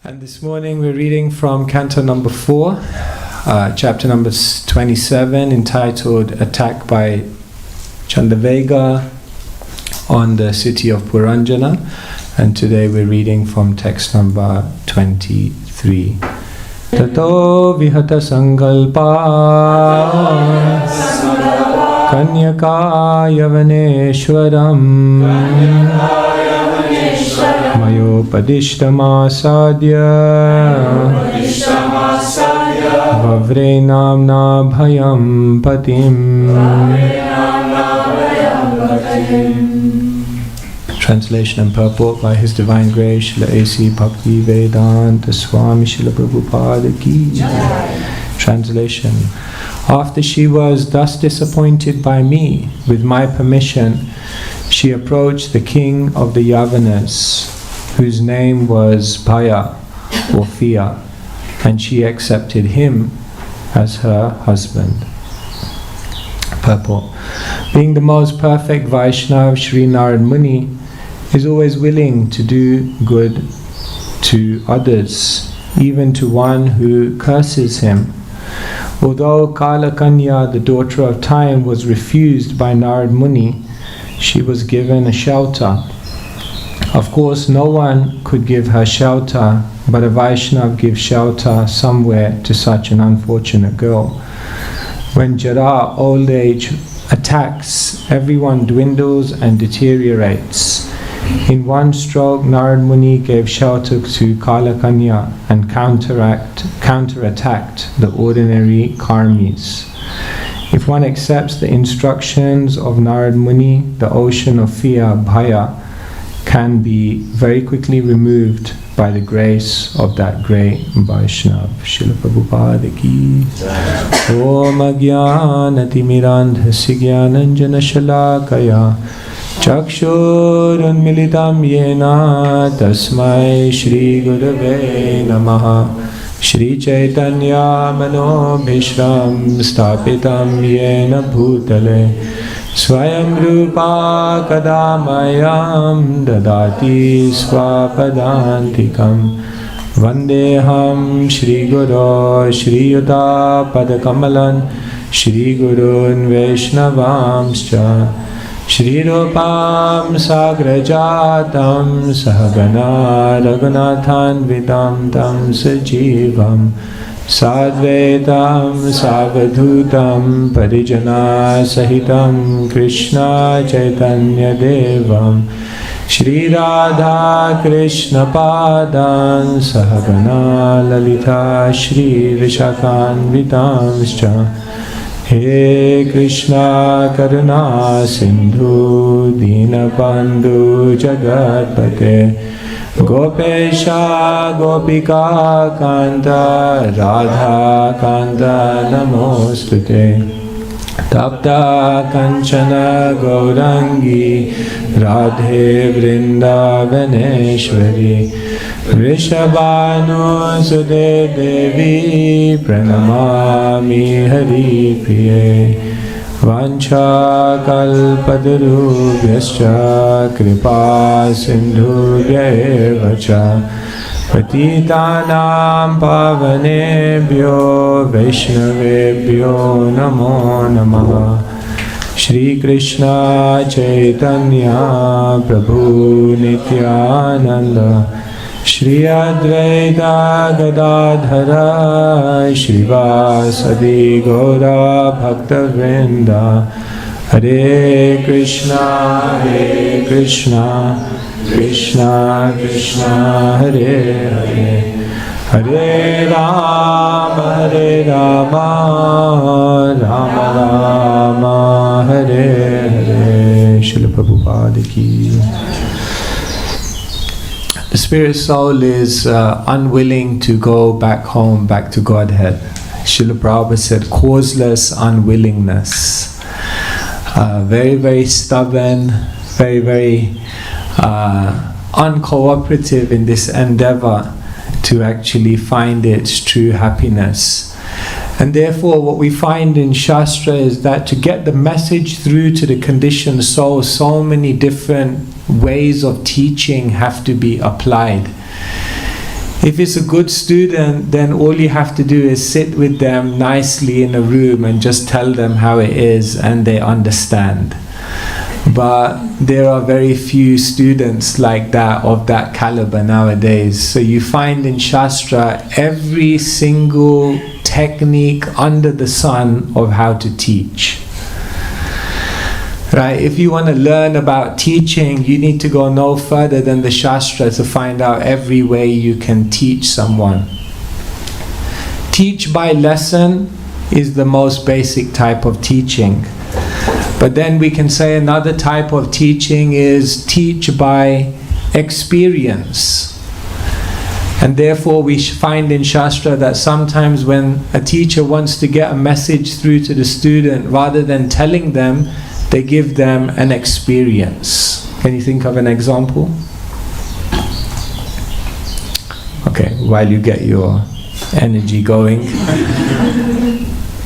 And this morning we're reading from Canto number 4, chapter number 27, entitled Attack by Chandavega on the city of Puranjana. And today we're reading from text number 23. Tato vihata sankalpa kanyaka yavaneshwaram Mayopadishtamasādya Vavre namna bhayam patim. Translation and purport by His Divine Grace Srila A.C. Bhakti Vedanta Swami Srila Prabhupada Ki. Translation. After she was thus disappointed by me, with my permission, she approached the king of the Yavanas, whose name was Bhaya, or fear, and she accepted him as her husband. Purport. Being the most perfect Vaishnava, Sri Narad Muni is always willing to do good to others, even to one who curses him. Although Kala Kanya, the daughter of time, was refused by Narad Muni, she was given a shelter. Of course, no one could give her shelter, but a Vaishnava gives shelter somewhere to such an unfortunate girl. When Jara, old age, attacks, everyone dwindles and deteriorates. In one stroke, Narad Muni gave shelter to Kala Kanya and counterattacked the ordinary karmis. If one accepts the instructions of Narad Muni, the ocean of fear, bhaya, can be very quickly removed by the grace of that great Vaishnava. Srila Prabhupada Ki. Om Ajnanatimidandhasya Jnananjana Shalakaya Chakshur Unmilitam Yena Tasmai Shri Gurave Namaha Shri Chaitanya Manobhishram Stapitam Yena Bhutale Svayam Rupa Kadamayam Dadati Swapadantikam Vandeham Shri Guru Shri Yuta Padakamalan Shri Gurun Vaishnavamscha Shri Rupam Sagrajatam Sahagana Raghunathan Vidam Tam Sajivam Sadvetam Savadhutam Parijana Sahitam Krishna Chaitanya Devam Shri Radha Krishna Padan Sahagana Lalita Shri Vishakan Vitamscha He Krishna Karuna Sindhu Dinabandhu Jagatpate Gopesha Gopika Kanta Radha Kanta Namostute Tapta Kanchana Gaurangi Radhe Vrindavaneshwari Vrishabhanu Sude Devi Pranamami Hari Priye Vancha kalpatarubhyascha kripa sindhubhyaevacha patitanam pavanebhyo vaishnavebhyo namo namaha. Shri Krishna Chaitanya Prabhu Nityananda Shri Advaita Gadadhara Shrivasadi Gaura Bhakta Vrinda Hare Krishna Krishna Krishna Hare Hare Hare Rama Rama Rama Hare Hare. Srila Prabhupada Ki. The spirit soul is unwilling to go back home, back to Godhead. Srila Prabhupada said, causeless unwillingness. Very, very stubborn, very, very uncooperative in this endeavor to actually find its true happiness. And therefore what we find in Shastra is that to get the message through to the conditioned soul, so many different ways of teaching have to be applied. If it's a good student, then all you have to do is sit with them nicely in a room and just tell them how it is, and they understand. But there are very few students like that, of that caliber nowadays. So you find in Shastra every single technique under the sun of how to teach. Right? If you want to learn about teaching, you need to go no further than the Shastra to find out every way you can teach someone. Teach by lesson is the most basic type of teaching. But then we can say another type of teaching is teach by experience. And therefore we find in Shastra that sometimes when a teacher wants to get a message through to the student, rather than telling them, they give them an experience. Can you think of an example? Okay, while you get your energy going.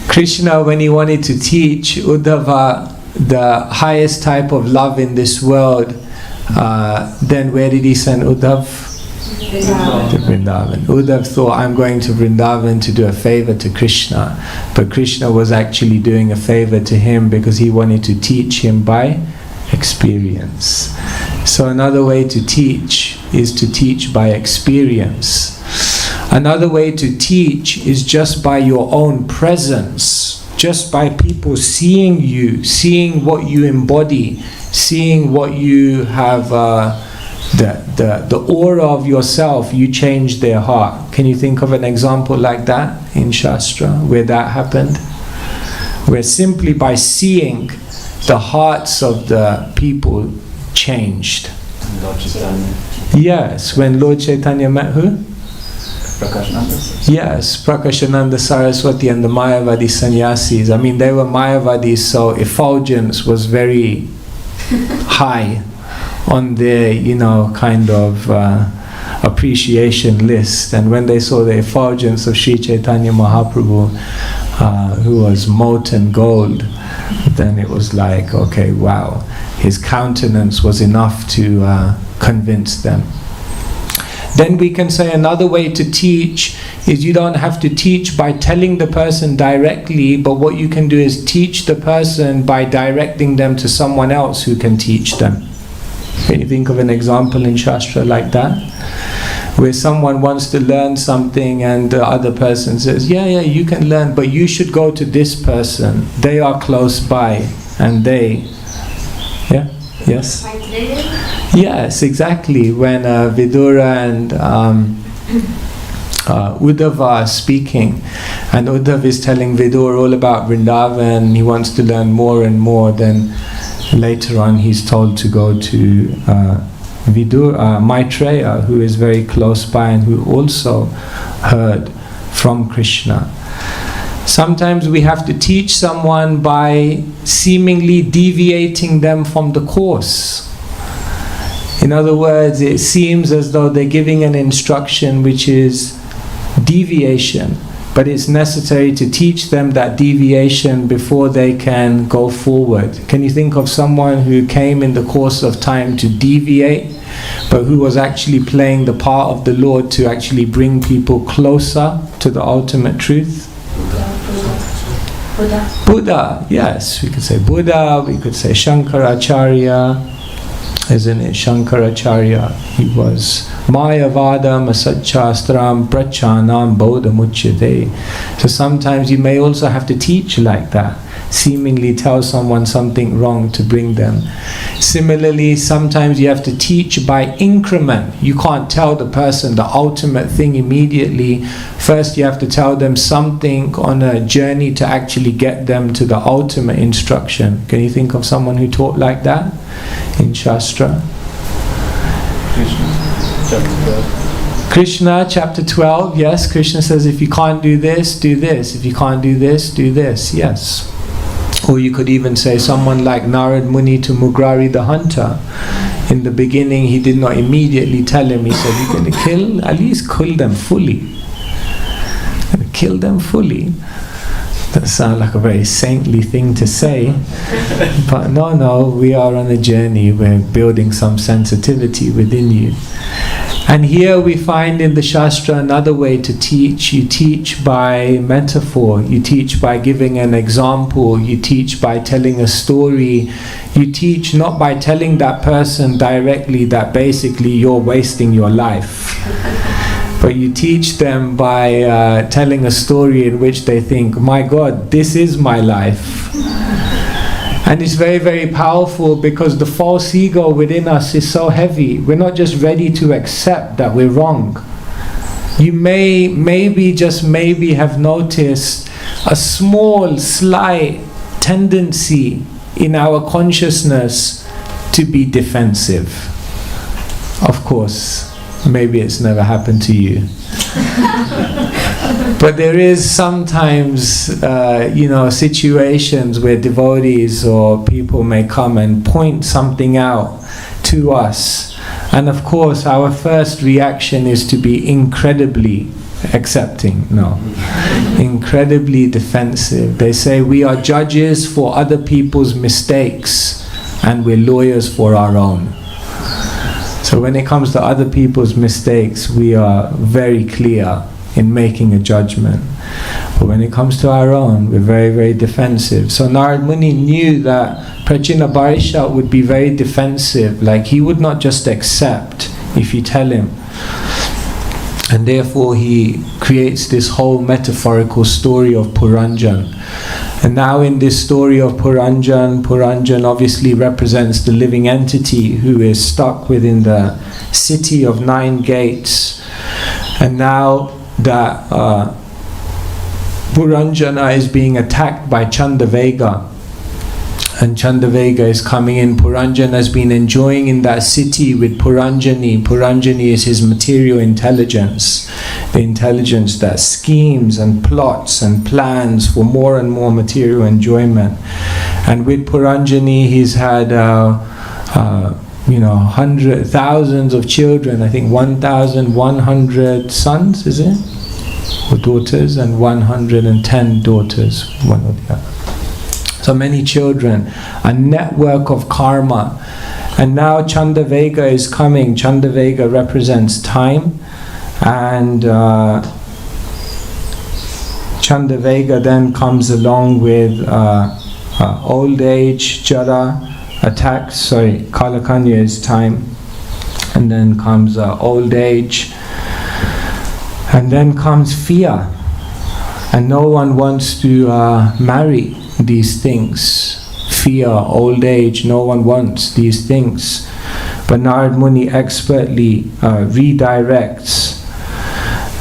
Krishna, when he wanted to teach Uddhava the highest type of love in this world, then where did he send Uddhav? To Vrindavan. Uddhav thought, I'm going to Vrindavan to do a favor to Krishna. But Krishna was actually doing a favor to him because he wanted to teach him by experience. So another way to teach is to teach by experience. Another way to teach is just by your own presence, just by people seeing you, seeing what you embody, seeing what you have, the aura of yourself, you change their heart. Can you think of an example like that in Shastra, where that happened? Where simply by seeing, the hearts of the people changed. Yes, when Lord Chaitanya met who? Yes, Prakashananda Saraswati and the Mayavadi sannyasis. I mean, they were Mayavadis, so effulgence was very high on their, kind of appreciation list. And when they saw the effulgence of Sri Chaitanya Mahaprabhu, who was molten gold, then it was like, okay, wow, his countenance was enough to convince them. Then we can say another way to teach is you don't have to teach by telling the person directly, but what you can do is teach the person by directing them to someone else who can teach them. Can you think of an example in Shastra like that? Where someone wants to learn something and the other person says, yeah, you can learn, but you should go to this person. They are close by and they... Yeah? Yes? Yes, exactly. When Vidura and Uddhava are speaking, and Uddhav is telling Vidura all about Vrindavan, he wants to learn more and more, then later on he's told to go to Maitreya, who is very close by and who also heard from Krishna. Sometimes we have to teach someone by seemingly deviating them from the course. In other words, it seems as though they're giving an instruction which is deviation, but it's necessary to teach them that deviation before they can go forward. Can you think of someone who came in the course of time to deviate, but who was actually playing the part of the Lord to actually bring people closer to the ultimate truth? Buddha, yes, we could say Buddha, we could say Shankaracharya, isn't it? Shankaracharya, he was Mayavadam Asatchastram Prachanam Bodhamuchyate. So sometimes you may also have to teach like that, seemingly tell someone something wrong to bring them. Similarly, sometimes you have to teach by increment. You can't tell the person the ultimate thing immediately. First you have to tell them something on a journey to actually get them to the ultimate instruction. Can you think of someone who taught like that in Shastra? Krishna, chapter 12, yes, Krishna says, if you can't do this, do this. If you can't do this, do this, yes. Or you could even say someone like Narad Muni to Mugrari the hunter. In the beginning, he did not immediately tell him. He said, you're going to kill, at least kill them fully. Kill them fully. That sounds like a very saintly thing to say. But no, we are on a journey. We're building some sensitivity within you. And here we find in the Shastra another way to teach. You teach by metaphor, you teach by giving an example, you teach by telling a story, you teach not by telling that person directly that basically you're wasting your life, but you teach them by telling a story in which they think, my God, this is my life. And it's very, very powerful because the false ego within us is so heavy. We're not just ready to accept that we're wrong. You maybe, just maybe, have noticed a small, slight tendency in our consciousness to be defensive. Of course, maybe it's never happened to you. But there is sometimes, situations where devotees or people may come and point something out to us. And of course, our first reaction is to be incredibly accepting. No. Incredibly defensive. They say we are judges for other people's mistakes and we're lawyers for our own. So when it comes to other people's mistakes, we are very clear in making a judgment. But when it comes to our own, we're very, very defensive. So Narad Muni knew that Prachina Barisha would be very defensive. Like, he would not just accept if you tell him. And therefore he creates this whole metaphorical story of Puranjan. And now in this story of Puranjan obviously represents the living entity who is stuck within the city of 9 gates. And now that Puranjana is being attacked by Chandavega, and Chandavega is coming in. Puranjana has been enjoying in that city with Puranjani. Puranjani is his material intelligence, the intelligence that schemes and plots and plans for more and more material enjoyment. And with Puranjani he's had thousands of children, I think 1,100 sons, is it? Or daughters, and 110 daughters, one or the other. So many children, a network of karma. And now Chandavega is coming. Chandavega represents time, and Chandavega then comes along with old age, Jara, attacks, Kalakanya is time, and then comes old age, and then comes fear, and no one wants to marry these things. Fear, old age, no one wants these things. But Narad Muni expertly redirects.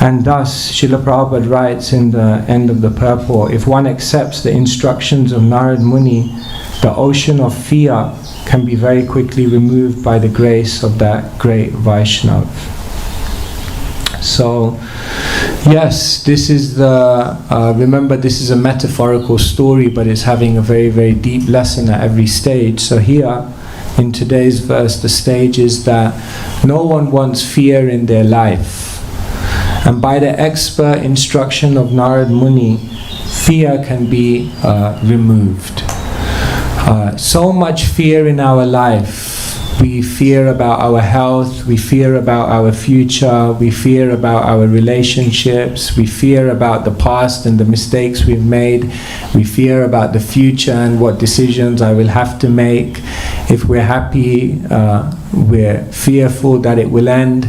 And thus, Srila Prabhupada writes in the end of the purport, if one accepts the instructions of Narad Muni, the ocean of fear can be very quickly removed by the grace of that great Vaishnava. So, yes, this is remember this is a metaphorical story, but it's having a very, very deep lesson at every stage. So here, in today's verse, the stage is that no one wants fear in their life. And by the expert instruction of Narad Muni, fear can be removed. So much fear in our life. We fear about our health, we fear about our future, we fear about our relationships, we fear about the past and the mistakes we've made, we fear about the future and what decisions I will have to make. If we're happy, we're fearful that it will end,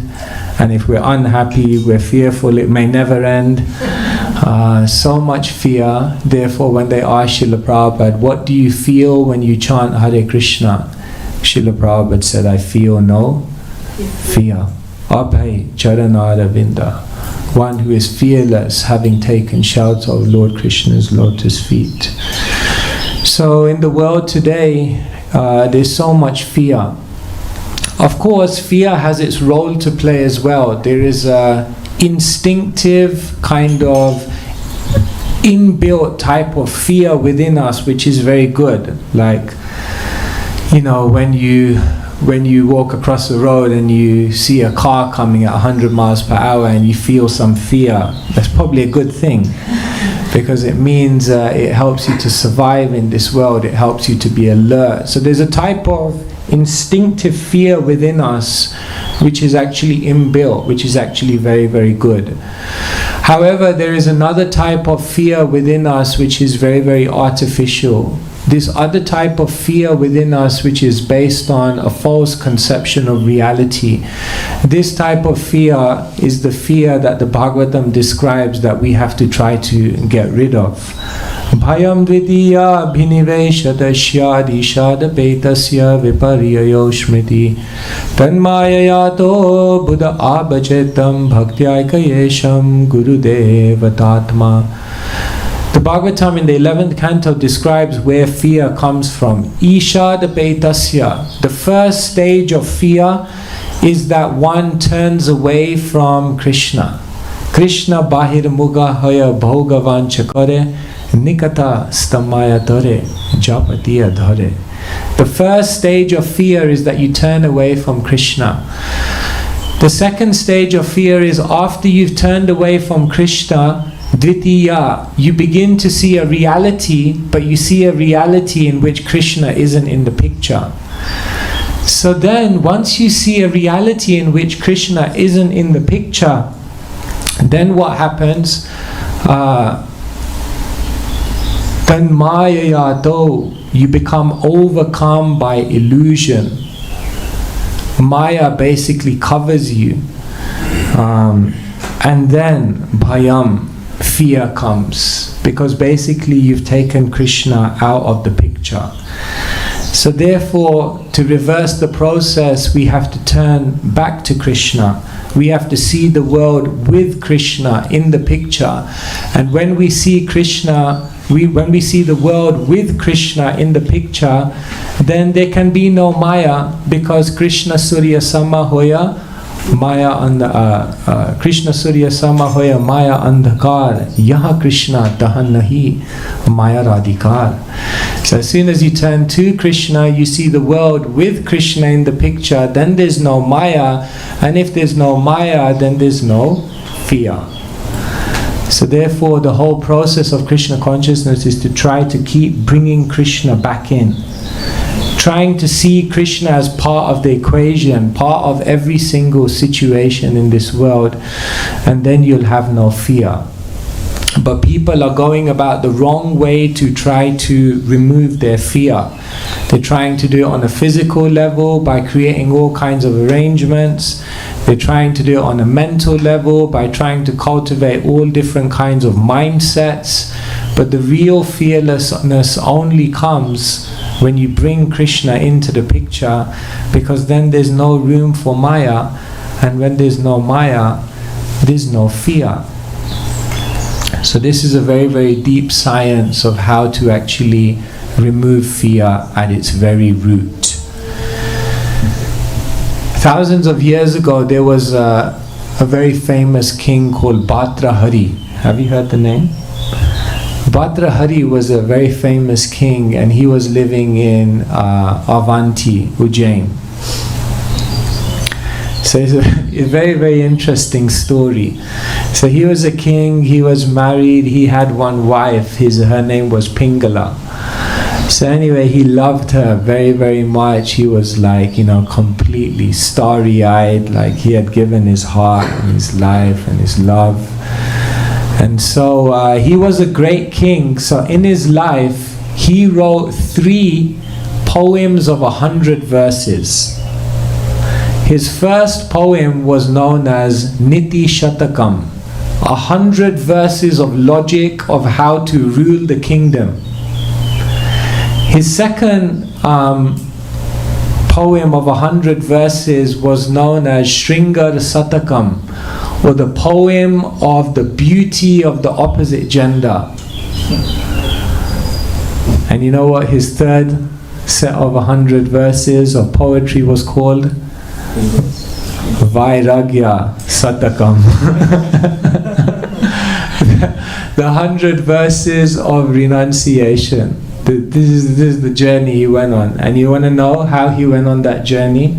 and if we're unhappy, we're fearful it may never end. So much fear. Therefore, when they ask Srila Prabhupada, what do you feel when you chant Hare Krishna? Srila Prabhupada said, I feel no fear. Abhay Charanara Vinda. One who is fearless, having taken shelter of Lord Krishna's lotus feet. So in the world today, there's so much fear. Of course, fear has its role to play as well. There is a instinctive kind of inbuilt type of fear within us, which is very good. Like, when you walk across the road and you see a car coming at 100 miles per hour and you feel some fear, that's probably a good thing, because it means it helps you to survive in this world, it helps you to be alert. So there's a type of instinctive fear within us, which is actually inbuilt, which is actually very, very good. However, there is another type of fear within us which is very, very artificial. This other type of fear within us which is based on a false conception of reality. This type of fear is the fear that the Bhagavatam describes that we have to try to get rid of. Bhayam dvitiya bhiniveshadasya dishada petasya viparyayo smriti tanmayayato buddha abhajetam bhaktyayakayesham gurudevatatma. The Bhagavatam in the 11th canto describes where fear comes from. Ishada petasya. The first stage of fear is that one turns away from Krishna. Krishna bahir muga haya Bhagavan chakare nikata stamaya dore japatiya dhare. The first stage of fear is that you turn away from Krishna. The second stage of fear is after you've turned away from Krishna, dvitiya, you begin to see a reality, but you see a reality in which Krishna isn't in the picture. So then, once you see a reality in which Krishna isn't in the picture, then what happens? Tanmayayato, you become overcome by illusion. Maya basically covers you. And then bhayam, fear comes, because basically you've taken Krishna out of the picture. So therefore, to reverse the process, we have to turn back to Krishna. We have to see the world with Krishna in the picture. And when we see Krishna, when we see the world with Krishna in the picture, then there can be no Maya, because Krishna Surya Samahoya Maya Krishna Surya Samahoya Maya Andhakar Yaha Krishna Tahan Nahi Maya Radhikar. So as soon as you turn to Krishna, you see the world with Krishna in the picture, then there's no Maya, and if there's no Maya, then there's no fear. So therefore the whole process of Krishna consciousness is to try to keep bringing Krishna back in. Trying to see Krishna as part of the equation, part of every single situation in this world, and then you'll have no fear. But people are going about the wrong way to try to remove their fear. They're trying to do it on a physical level by creating all kinds of arrangements. They're trying to do it on a mental level by trying to cultivate all different kinds of mindsets. But the real fearlessness only comes when you bring Krishna into the picture, because then there's no room for Maya, and when there's no Maya, there's no fear. So this is a very, very deep science of how to actually remove fear at its very root. Thousands of years ago, there was a very famous king called Bhatrahari. Have you heard the name? Bhatrahari was a very famous king, and he was living in Avanti, Ujjain. So it's a very, very interesting story. So he was a king, he was married, he had one wife, her name was Pingala. So anyway, he loved her very, very much. He was like, completely starry-eyed, like he had given his heart and his life and his love. And so he was a great king. So in his life, he wrote 3 poems of 100 verses. His first poem was known as Niti Shatakam, 100 verses of logic of how to rule the kingdom. His second poem of 100 verses was known as Shringar Satakam, or the poem of the beauty of the opposite gender. And you know what his third set of 100 verses of poetry was called? Vairagya Satakam. The 100 verses of renunciation. This is the journey he went on. And you want to know how he went on that journey?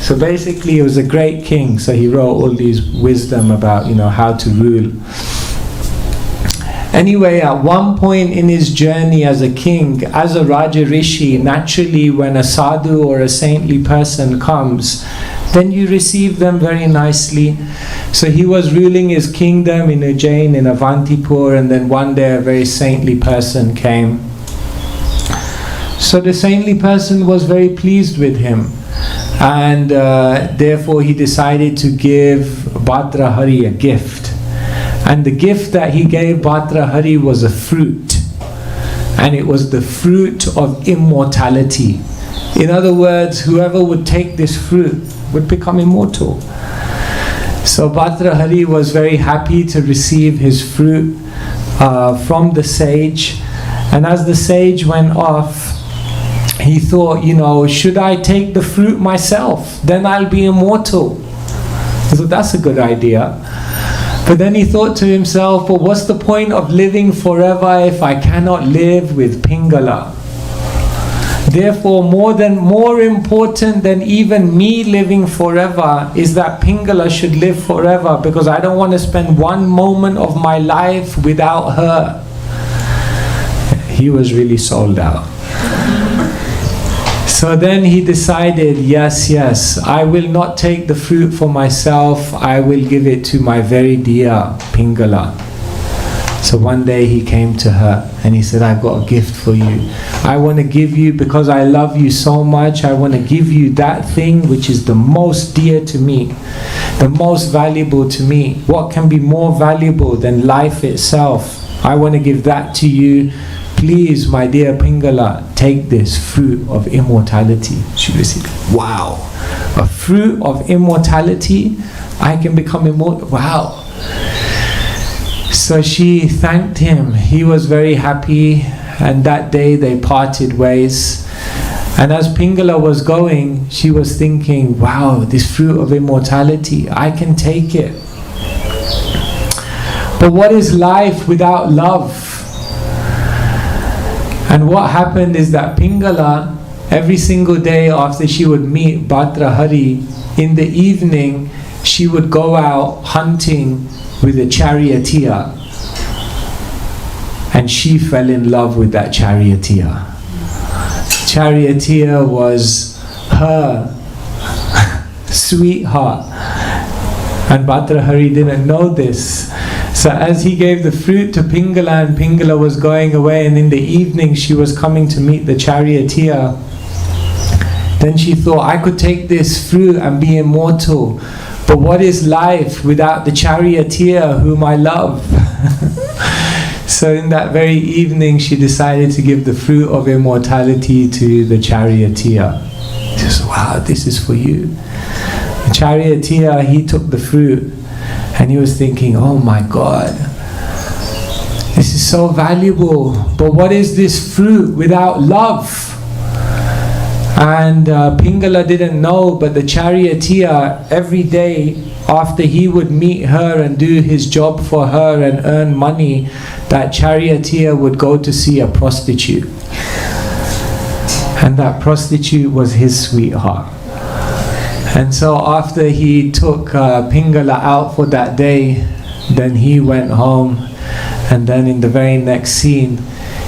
So basically he was a great king, so he wrote all these wisdom about how to rule. Anyway, at one point in his journey as a king, as a Raja Rishi, naturally when a sadhu or a saintly person comes, then you receive them very nicely. So he was ruling his kingdom in Ujjain, in Avantipur, and then one day a very saintly person came. So the saintly person was very pleased with him, and therefore he decided to give Bhadrahari a gift. And the gift that he gave Bhadrahari was a fruit, and it was the fruit of immortality. In other words, whoever would take this fruit would become immortal. So Bhadrahari was very happy to receive his fruit from the sage, and as the sage went off, he thought, should I take the fruit myself? Then I'll be immortal. So that's a good idea. But then he thought to himself, but what's the point of living forever if I cannot live with Pingala? Therefore, more important than even me living forever is that Pingala should live forever, because I don't want to spend one moment of my life without her. He was really sold out. So then he decided, yes, I will not take the fruit for myself, I will give it to my very dear Pingala. So one day he came to her and he said, I've got a gift for you. I want to give you, because I love you so much, I want to give you that thing which is the most dear to me, the most valuable to me. What can be more valuable than life itself? I want to give that to you. Please, my dear Pingala, take this fruit of immortality. She received, wow, a fruit of immortality? I can become immortal? Wow. So she thanked him. He was very happy, and that day they parted ways. And as Pingala was going, she was thinking, wow, this fruit of immortality, I can take it. But what is life without love? And what happened is that Pingala, every single day after she would meet Bhadrahari, in the evening she would go out hunting with a charioteer, and she fell in love with that charioteer. Charioteer was her sweetheart, and Bhadrahari didn't know this. So as he gave the fruit to Pingala, and Pingala was going away, and in the evening she was coming to meet the charioteer, then she thought, I could take this fruit and be immortal, but what is life without the charioteer whom I love? So in that very evening she decided to give the fruit of immortality to the charioteer. She said, wow, this is for you. The charioteer, he took the fruit, and he was thinking, oh my God, this is so valuable, but what is this fruit without love? And Pingala didn't know, but the charioteer, every day after he would meet her and do his job for her and earn money, that charioteer would go to see a prostitute. And that prostitute was his sweetheart. And so after he took Pingala out for that day, then he went home, and then in the very next scene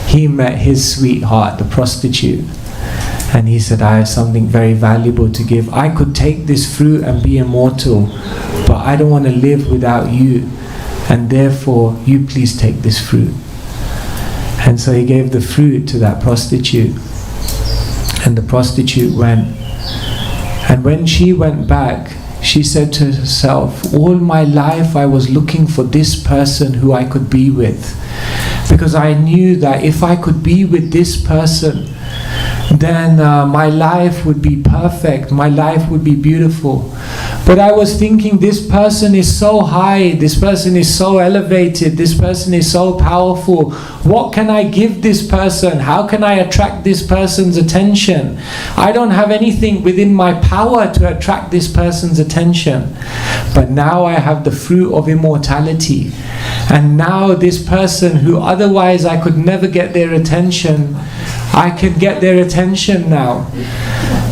he met his sweetheart, the prostitute, and he said, I have something very valuable to give. I could take this fruit and be immortal, but I don't want to live without you, and therefore you please take this fruit. And so he gave the fruit to that prostitute, and the prostitute went. And when she went back, she said to herself, all my life I was looking for this person who I could be with, because I knew that if I could be with this person, then my life would be perfect, my life would be beautiful. But I was thinking, this person is so high, this person is so elevated, this person is so powerful. What can I give this person? How can I attract this person's attention? I don't have anything within my power to attract this person's attention. But now I have the fruit of immortality. And now this person who otherwise I could never get their attention, I can get their attention now.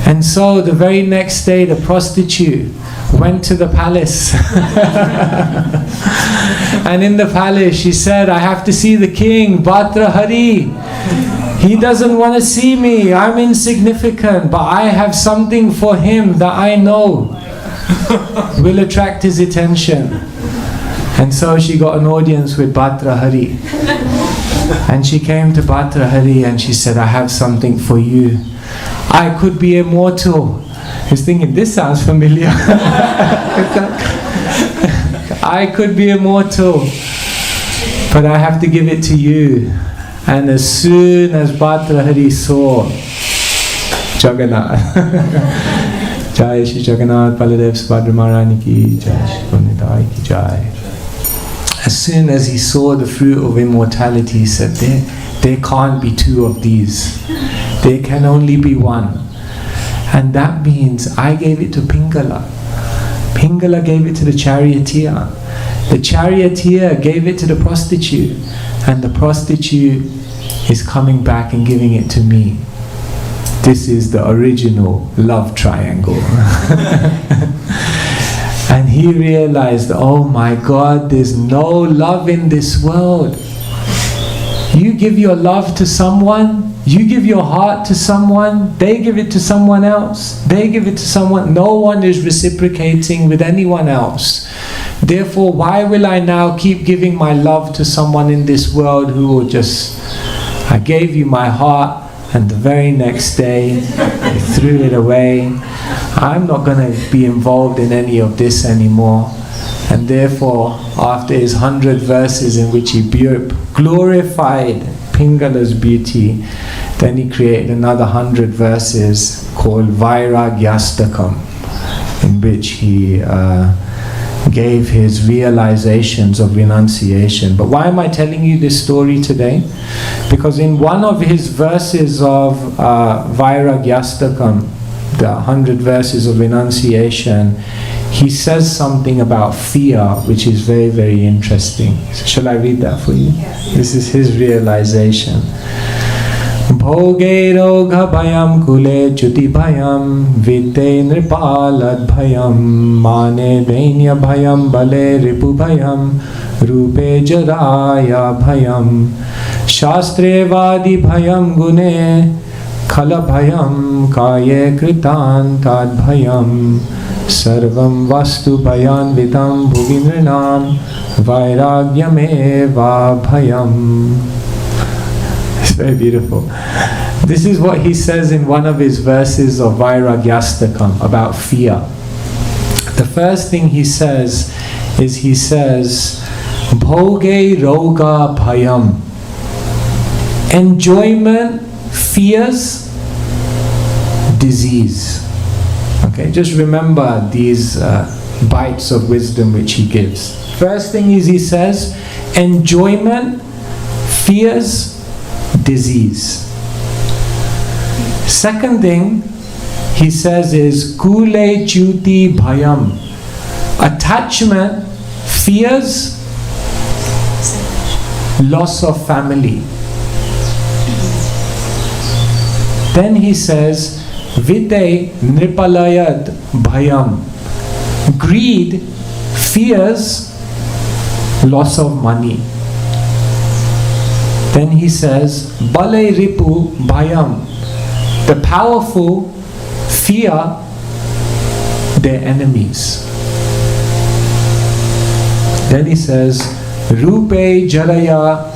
And so the very next day the prostitute went to the palace. And in the palace she said, I have to see the king, Bhadrahari. He doesn't want to see me, I'm insignificant, but I have something for him that I know will attract his attention. And so she got an audience with Bhadrahari. And she came to Bhadrahari and she said, I have something for you. I could be immortal. He's thinking, this sounds familiar. I could be immortal, but I have to give it to you. And as soon as Bhadrahari saw Jagannath, Jai Shri Jagannath Baladev Subhadra Maharani ki Jai, Shri Gunidai ki Jai. As soon as he saw the fruit of immortality, he said, there can't be two of these. There can only be one. And that means I gave it to Pingala. Pingala gave it to the charioteer. The charioteer gave it to the prostitute. And the prostitute is coming back and giving it to me. This is the original love triangle. And he realized, oh my God, there's no love in this world. You give your love to someone, you give your heart to someone, they give it to someone else, they give it to someone. No one is reciprocating with anyone else. Therefore, why will I now keep giving my love to someone in this world who will just, I gave you my heart, and the very next day you threw it away. I'm not going to be involved in any of this anymore. And therefore, after his 100 verses in which he glorified Pingala's beauty, then he created another 100 verses called Vairagyastakam, in which he gave his realizations of renunciation. But why am I telling you this story today? Because in one of his verses of Vairagyastakam, the 100 verses of renunciation, he says something about fear which is very, very interesting. So shall I read that for you? Yes. This is his realization. Bhoge rogha bhayam kule chuti bhayam vite nripalad bhayam mane dainya bhayam bale ripu bhayam rupe jaraya bhayam shastre vadi bhayam gune khala bhayam kaye kritan tad bhayam sarvam vastu bhayan vitam bhuvinrinam vairagyameva bhayam. It's very beautiful. This is what he says in one of his verses of Vairagyastakam about fear. The first thing he says is, he says, Bhoge roga bhayam. Enjoyment fears disease. Okay, just remember these bites of wisdom which he gives. First thing is, he says, enjoyment fears disease. Second thing he says is kule chuti bhayam. Attachment fears loss of family. Then he says vite nripalayad bhayam. Greed fears loss of money. Then he says, Bale ripu bhayam. The powerful fear their enemies. Then he says, Rupe jaraya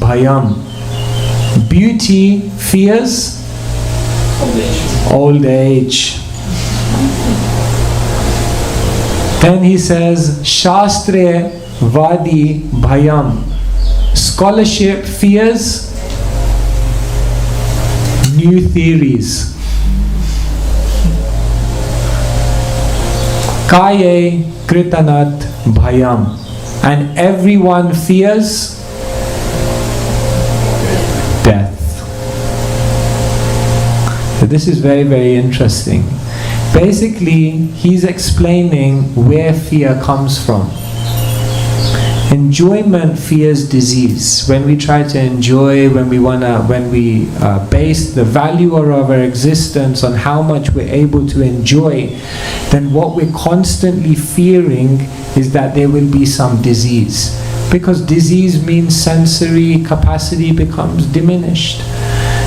bhayam. Beauty fears old age. Then he says, Shastre vadi bhayam. Scholarship fears new theories. Kaye kritanat bhayam. And everyone fears death. So this is very, very interesting. Basically, he's explaining where fear comes from. Enjoyment fears disease. When we try to enjoy, when we base the value of our existence on how much we're able to enjoy, then what we're constantly fearing is that there will be some disease. Because disease means sensory capacity becomes diminished.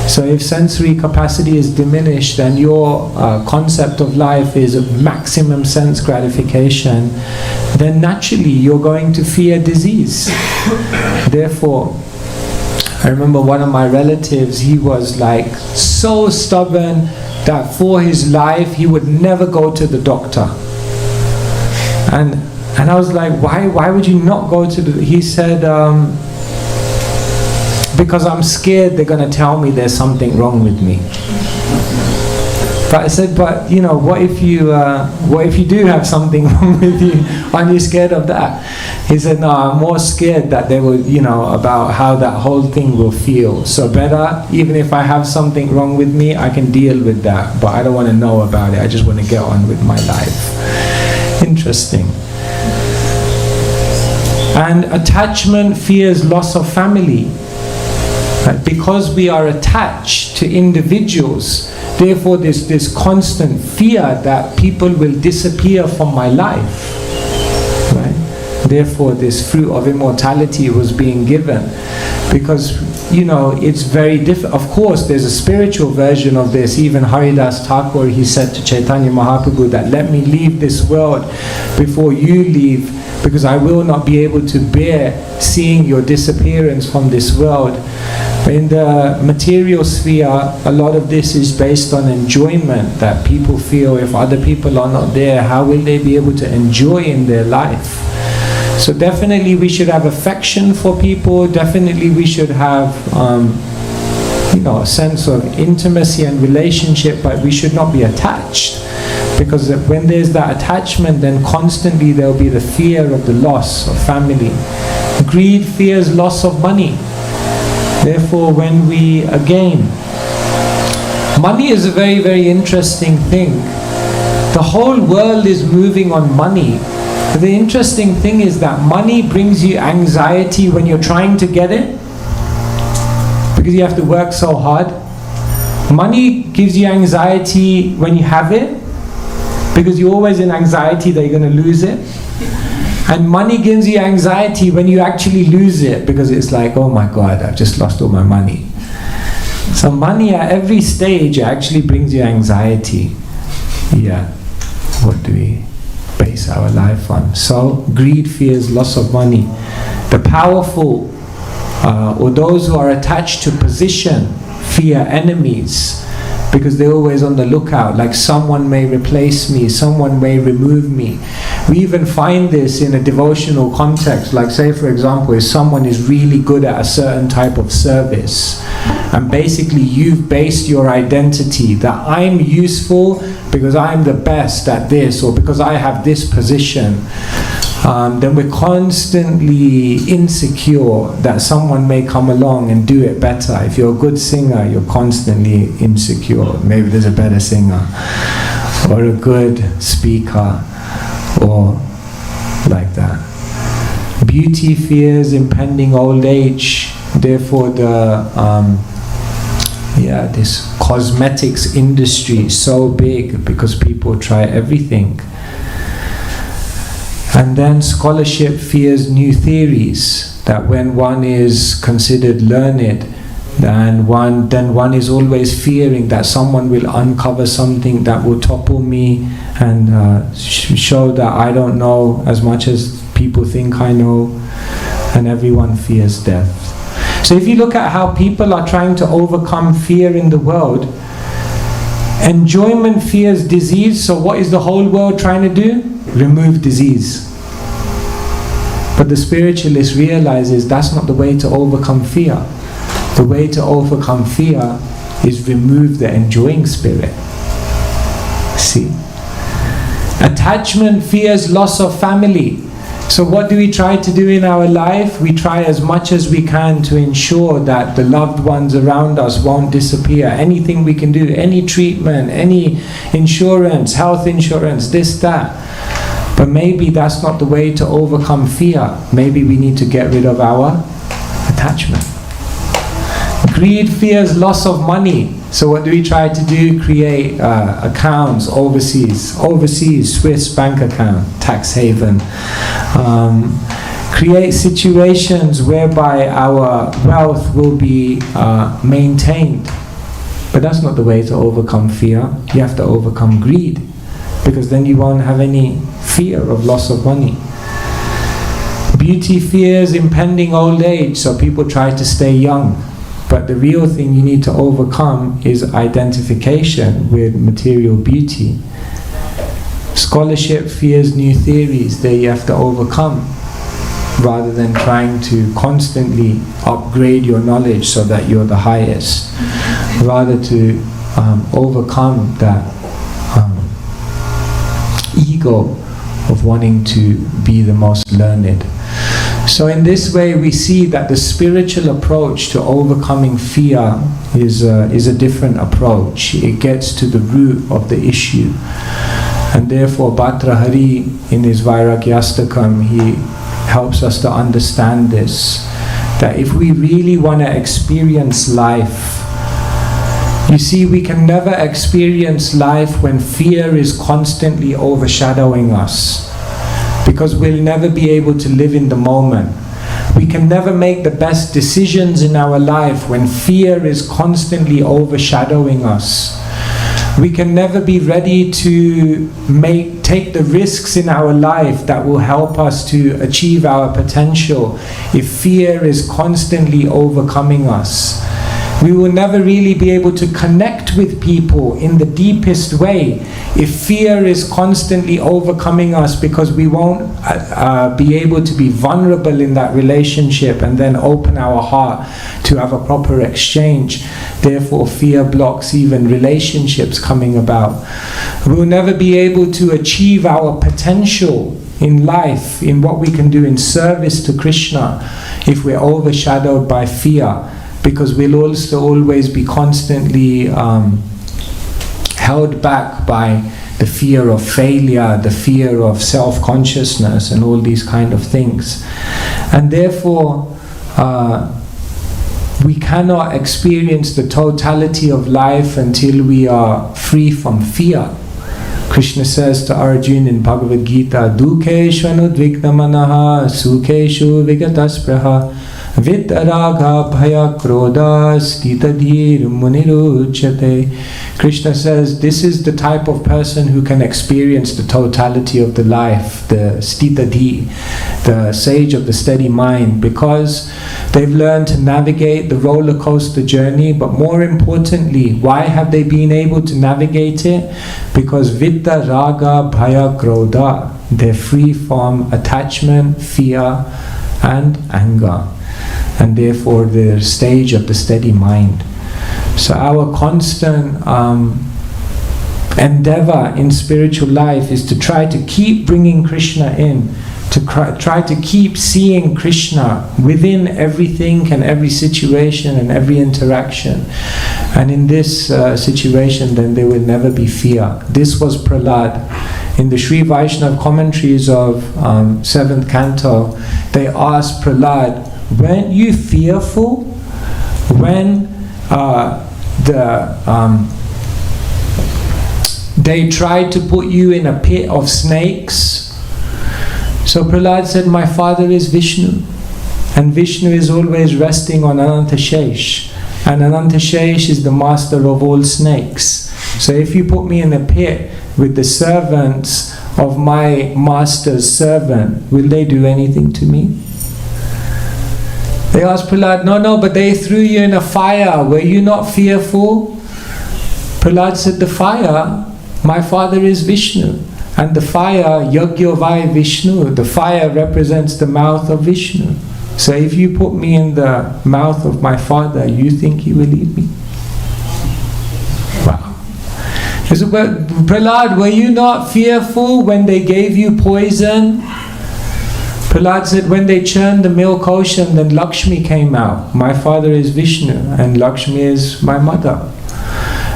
So if sensory capacity is diminished and your concept of life is maximum sense gratification, then naturally you're going to fear disease. Therefore, I remember one of my relatives, he was like so stubborn that for his life he would never go to the doctor. And I was like, why would you not go to the... He said, because I'm scared they're going to tell me there's something wrong with me. But I said, but you know, what if you do have something wrong with you? Aren't you scared of that? He said, no, I'm more scared that they will, about how that whole thing will feel. So better, even if I have something wrong with me, I can deal with that. But I don't want to know about it. I just want to get on with my life. Interesting. And attachment fears loss of family. Right? Because we are attached to individuals, therefore there's this constant fear that people will disappear from my life. Right? Therefore this fruit of immortality was being given. Because, it's very different. Of course, there's a spiritual version of this. Even Haridas Thakur, he said to Chaitanya Mahaprabhu that, let me leave this world before you leave, because I will not be able to bear seeing your disappearance from this world. But in the material sphere, a lot of this is based on enjoyment, that people feel if other people are not there, how will they be able to enjoy in their life? So definitely we should have affection for people, definitely we should have a sense of intimacy and relationship, but we should not be attached. Because when there's that attachment, then constantly there will be the fear of the loss of family. Greed fears loss of money. Therefore, when we, again, money is a very, very interesting thing. The whole world is moving on money. The interesting thing is that money brings you anxiety when you're trying to get it, because you have to work so hard. Money gives you anxiety when you have it, because you're always in anxiety that you're going to lose it. And money gives you anxiety when you actually lose it, because it's like, oh my God, I've just lost all my money. So money at every stage actually brings you anxiety. Yeah, what do we base our life on? So greed fears loss of money. The powerful or those who are attached to position fear enemies, because they're always on the lookout, like someone may replace me, someone may remove me. We even find this in a devotional context, like say for example, if someone is really good at a certain type of service, and basically you've based your identity that I'm useful because I'm the best at this, or because I have this position, then we're constantly insecure that someone may come along and do it better. If you're a good singer, you're constantly insecure. Maybe there's a better singer, or a good speaker, or like that. Beauty fears impending old age. Therefore this cosmetics industry is so big, because people try everything. And then scholarship fears new theories, that when one is considered learned, then one is always fearing that someone will uncover something that will topple me and show that I don't know as much as people think I know, and everyone fears death. So if you look at how people are trying to overcome fear in the world, enjoyment fears disease. So what is the whole world trying to do? Remove disease. But the spiritualist realizes that's not the way to overcome fear. The way to overcome fear is remove the enjoying spirit. See? Attachment fears loss of family. So what do we try to do in our life? We try as much as we can to ensure that the loved ones around us won't disappear. Anything we can do, any treatment, any insurance, health insurance, this, that. But maybe that's not the way to overcome fear. Maybe we need to get rid of our attachment. Greed fears loss of money. So what do we try to do? Create accounts overseas, Swiss bank account, tax haven. Create situations whereby our wealth will be maintained. But that's not the way to overcome fear. You have to overcome greed, because then you won't have any fear of loss of money. Beauty fears impending old age, so people try to stay young. But the real thing you need to overcome is identification with material beauty. Scholarship fears new theories that you have to overcome, rather than trying to constantly upgrade your knowledge so that you're the highest. Rather to overcome that ego of wanting to be the most learned. So in this way we see that the spiritual approach to overcoming fear is a different approach. It gets to the root of the issue. And therefore Bhatrahari in his Vairagyastakam, he helps us to understand this, that if we really want to experience life, you see, we can never experience life when fear is constantly overshadowing us, because we'll never be able to live in the moment. We can never make the best decisions in our life when fear is constantly overshadowing us. We can never be ready to take the risks in our life that will help us to achieve our potential if fear is constantly overcoming us. We will never really be able to connect with people in the deepest way if fear is constantly overcoming us, because we won't be able to be vulnerable in that relationship and then open our heart to have a proper exchange. Therefore, fear blocks even relationships coming about. We'll never be able to achieve our potential in life, in what we can do in service to Krishna, if we're overshadowed by fear. Because we'll also always be constantly held back by the fear of failure, the fear of self-consciousness, and all these kind of things. And therefore, we cannot experience the totality of life until we are free from fear. Krishna says to Arjuna in Bhagavad Gita, Dukeshu anudvignamanaha sukeshu vigataspraha Vittaraga bhaya krodha stitadhir muniruchyate. Krishna says this is the type of person who can experience the totality of the life, the stitadhi, the sage of the steady mind, because they've learned to navigate the roller coaster journey. But more importantly, why have they been able to navigate it? Because Vittaraga bhaya krodha, they're free from attachment, fear and anger. And therefore the stage of the steady mind. So our constant endeavor in spiritual life is to try to keep bringing Krishna in, to try to keep seeing Krishna within everything and every situation and every interaction. And in this situation, then there will never be fear. This was Prahlad. In the Sri Vaishnava commentaries of 7th canto, they asked Prahlad, weren't you fearful when they tried to put you in a pit of snakes? So Prahlad said, my father is Vishnu, and Vishnu is always resting on Anantashesh, and Anantashesh is the master of all snakes. So if you put me in a pit with the servants of my master's servant, will they do anything to me? They asked Prahlad, no, but they threw you in a fire. Were you not fearful? Prahlad said, the fire, my father is Vishnu. And the fire, Yagyavai Vishnu, the fire represents the mouth of Vishnu. So if you put me in the mouth of my father, you think he will eat me? Wow. He said, but Prahlad, were you not fearful when they gave you poison? Prahlad said, when they churned the milk ocean, then Lakshmi came out. My father is Vishnu and Lakshmi is my mother.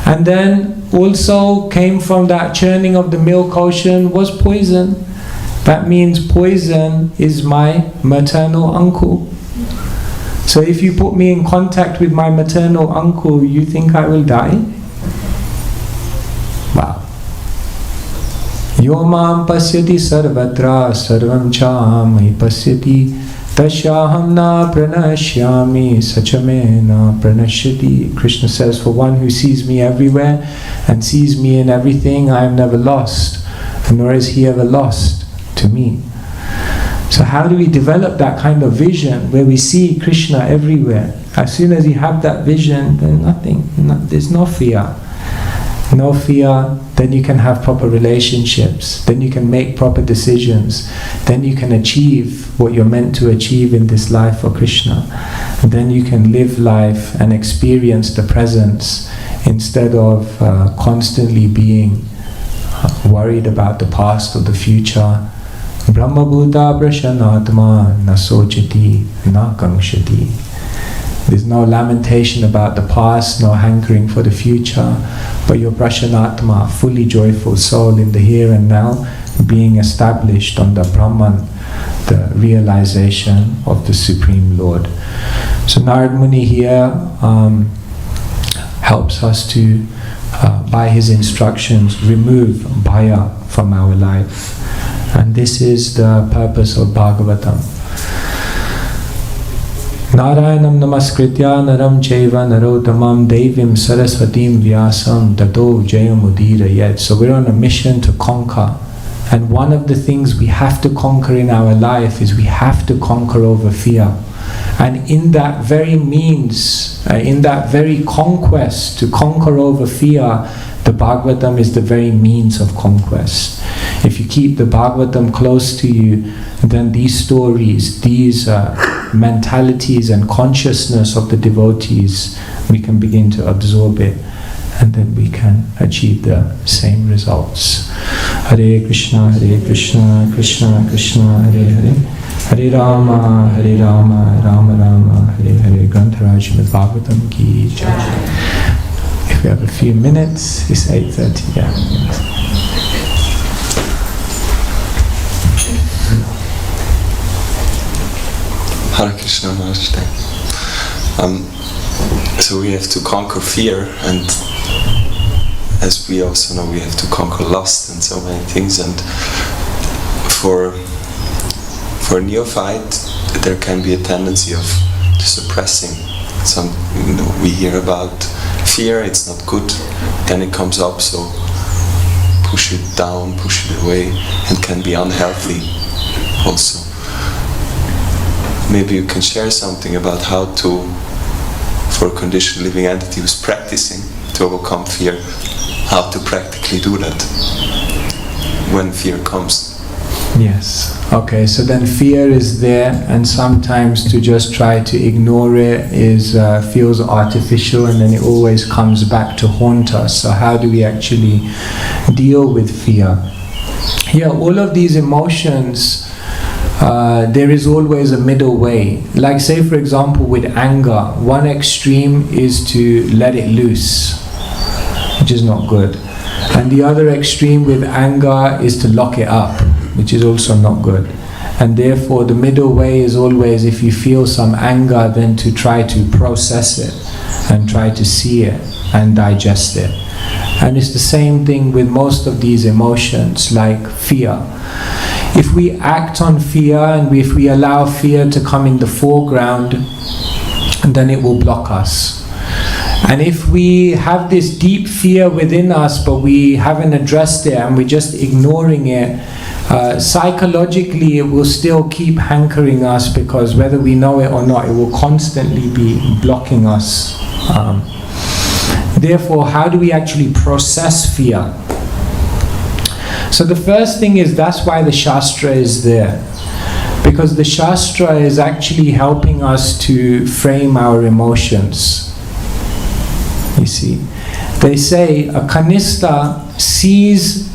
And then also came from that churning of the milk ocean was poison. That means poison is my maternal uncle. So if you put me in contact with my maternal uncle, you think I will die? Wow. Yo mam pasyati sarvatra sarvam chami pasyati tasyaham na pranashyami sachame na pranashyati. Krishna says, for one who sees me everywhere and sees me in everything, I am never lost, nor is he ever lost to me. So how do we develop that kind of vision where we see Krishna everywhere? As soon as you have that vision, then there's no fear. No fear, then you can have proper relationships, then you can make proper decisions, then you can achieve what you're meant to achieve in this life for Krishna. And then you can live life and experience the presence instead of constantly being worried about the past or the future. Brahma Bhuta Prashanatma na sochati na kankshati. There's no lamentation about the past, no hankering for the future, but your Prashanatma, fully joyful soul in the here and now, being established on the Brahman, the realization of the Supreme Lord. So Narad Muni here helps us to, by his instructions, remove Bhaya from our life. And this is the purpose of Bhagavatam. Narayanam namaskritya naram chaiva narotamam devim saraswatim vyasam tato jayamudira. So we're on a mission to conquer. And one of the things we have to conquer in our life is we have to conquer over fear. And in that very means, in that very conquest to conquer over fear, the Bhagavatam is the very means of conquest. If you keep the Bhagavatam close to you, then these stories, these mentalities and consciousness of the devotees, we can begin to absorb it, and then we can achieve the same results. Hare Krishna, Krishna Krishna, Hare Hare, Hare Rama, Rama Rama, Hare Hare. Grantaraj Srimad-Bhagavatam ki jai. If we have a few minutes, it's 8:30. Yeah. Hare Krishna, Maharaj. So we have to conquer fear, and as we also know, we have to conquer lust and so many things. And for a neophyte, there can be a tendency of suppressing. We hear about fear, it's not good, then it comes up, so push it down, push it away, and can be unhealthy also. Maybe you can share something about how to, for a conditioned living entity who's practicing to overcome fear, how to practically do that when fear comes. Yes. Okay, so then fear is there, and sometimes to just try to ignore it feels artificial, and then it always comes back to haunt us. So how do we actually deal with fear? Yeah, all of these emotions, there is always a middle way. Like say for example with anger, one extreme is to let it loose, which is not good. And the other extreme with anger is to lock it up, which is also not good. And therefore the middle way is always, if you feel some anger, then to try to process it and try to see it and digest it. And it's the same thing with most of these emotions, like fear. If we act on fear and if we allow fear to come in the foreground, then it will block us. And if we have this deep fear within us, but we haven't addressed it and we're just ignoring it, psychologically it will still keep hankering us, because whether we know it or not, it will constantly be blocking us. Therefore, how do we actually process fear? So the first thing is, that's why the Shastra is there. Because the Shastra is actually helping us to frame our emotions. You see, they say a Kanistha sees